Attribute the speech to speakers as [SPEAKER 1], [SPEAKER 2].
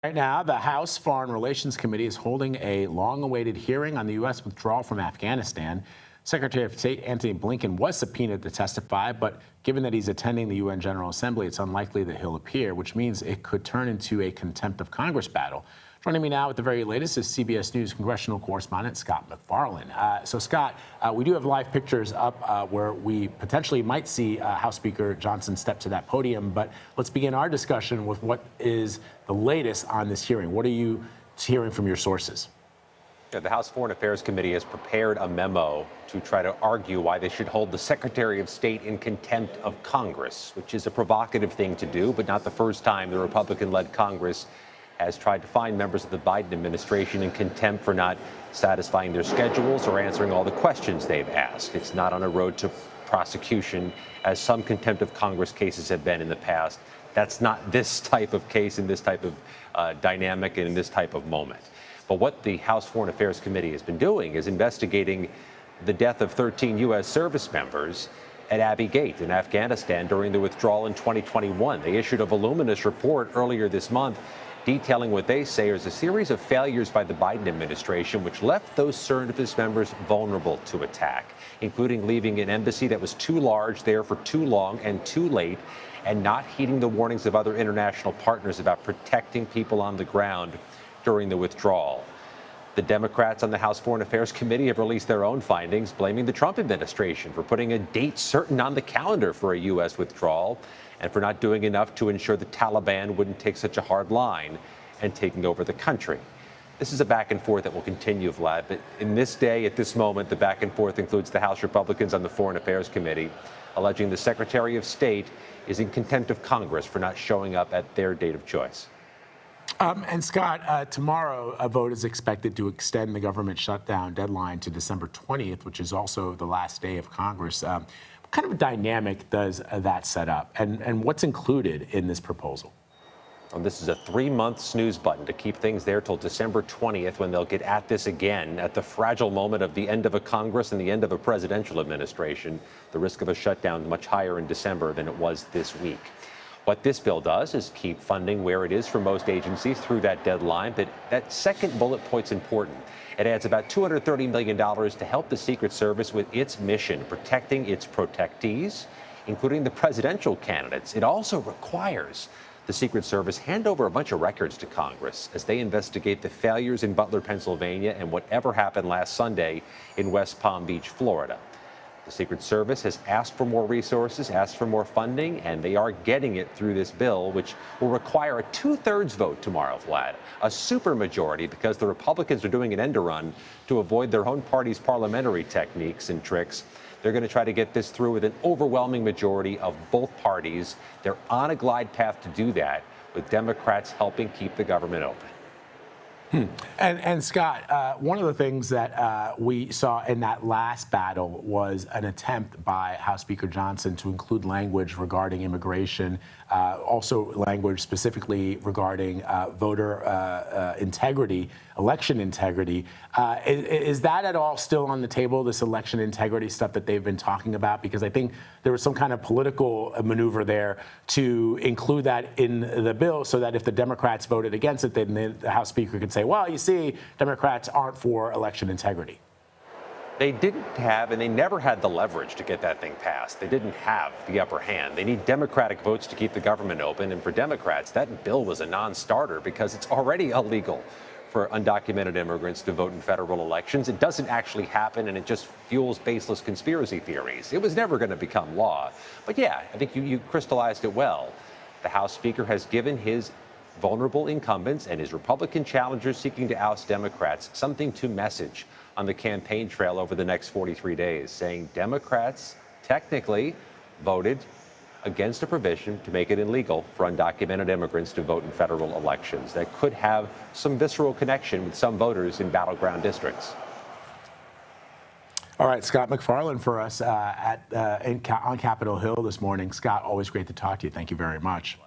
[SPEAKER 1] Right now, the House Foreign Relations Committee is holding a long-awaited hearing on the U.S. withdrawal from Afghanistan. Secretary of State Antony Blinken was subpoenaed to testify, but given that he's attending the UN General Assembly, it's unlikely that he'll appear, which means it could turn into a contempt of Congress battle. Joining me now with the very latest is CBS News congressional correspondent Scott MacFarlane. So, Scott, we do have live pictures up where we potentially might see House Speaker Johnson step to that podium. But let's begin our discussion with what is the latest on this hearing. What are you hearing from your sources?
[SPEAKER 2] The House Foreign Affairs Committee has prepared a memo to try to argue why they should hold the Secretary of State in contempt of Congress, which is a provocative thing to do, but not the first time the Republican-led Congress has tried to find members of the Biden administration in contempt for not satisfying their schedules or answering all the questions they've asked. It's not on a road to prosecution, as some contempt of Congress cases have been in the past. That's not this type of case in this type of dynamic and in this type of moment. But what the House Foreign Affairs Committee has been doing is investigating the death of 13 U.S. service members at Abbey Gate in Afghanistan during the withdrawal in 2021. They issued a voluminous report earlier this month detailing what they say is a series of failures by the Biden administration, which left those service members vulnerable to attack, including leaving an embassy that was too large there for too long and too late, and not heeding the warnings of other international partners about protecting people on the ground during the withdrawal. The Democrats on the House Foreign Affairs Committee have released their own findings, blaming the Trump administration for putting a date certain on the calendar for a U.S. withdrawal and for not doing enough to ensure the Taliban wouldn't take such a hard line and taking over the country. This is a back and forth that will continue, Vlad, but in this day, at this moment, the back and forth includes the House Republicans on the Foreign Affairs Committee alleging the Secretary of State is in contempt of Congress for not showing up at their date of choice.
[SPEAKER 1] And Scott, tomorrow a vote is expected to extend the government shutdown deadline to December 20th, which is also the last day of Congress. What kind of a dynamic does that set up, and what's included in this proposal?
[SPEAKER 2] Well, this is a 3-month snooze button to keep things there till December 20th, when they'll get at this again at the fragile moment of the end of a Congress and the end of a presidential administration. The risk of a shutdown much higher in December than it was this week. What this bill does is keep funding where it is for most agencies through that deadline. But that second bullet point's important. It adds about $230 million to help the Secret Service with its mission, protecting its protectees, including the presidential candidates. It also requires the Secret Service hand over a bunch of records to Congress as they investigate the failures in Butler, Pennsylvania, and whatever happened last Sunday in West Palm Beach, Florida. The Secret Service has asked for more resources, asked for more funding, and they are getting it through this bill, which will require a 2/3 vote tomorrow, Vlad. A supermajority, because the Republicans are doing an end run to avoid their own party's parliamentary techniques and tricks. They're going to try to get this through with an overwhelming majority of both parties. They're on a glide path to do that, with Democrats helping keep the government open.
[SPEAKER 1] And Scott, one of the things that we saw in that last battle was an attempt by House Speaker Johnson to include language regarding immigration, also language specifically regarding voter integrity, election integrity. Is that at all still on the table, this election integrity stuff that they've been talking about? Because I think there was some kind of political maneuver there to include that in the bill so that if the Democrats voted against it, then the House Speaker could say, well, you see, Democrats aren't for election integrity.
[SPEAKER 2] They didn't have, and they never had the leverage to get that thing passed. They didn't have the upper hand. They need Democratic votes to keep the government open. And for Democrats, that bill was a non-starter because it's already illegal for undocumented immigrants to vote in federal elections. It doesn't actually happen, and it just fuels baseless conspiracy theories. It was never going to become law. But yeah, I think you crystallized it well. The House Speaker has given his vulnerable incumbents and his Republican challengers seeking to oust Democrats something to message on the campaign trail over the next 43 days, saying Democrats technically voted against a provision to make it illegal for undocumented immigrants to vote in federal elections. That could have some visceral connection with some voters in battleground districts.
[SPEAKER 1] All right, Scott MacFarlane for us on Capitol Hill this morning. Scott, always great to talk to you. Thank you very much.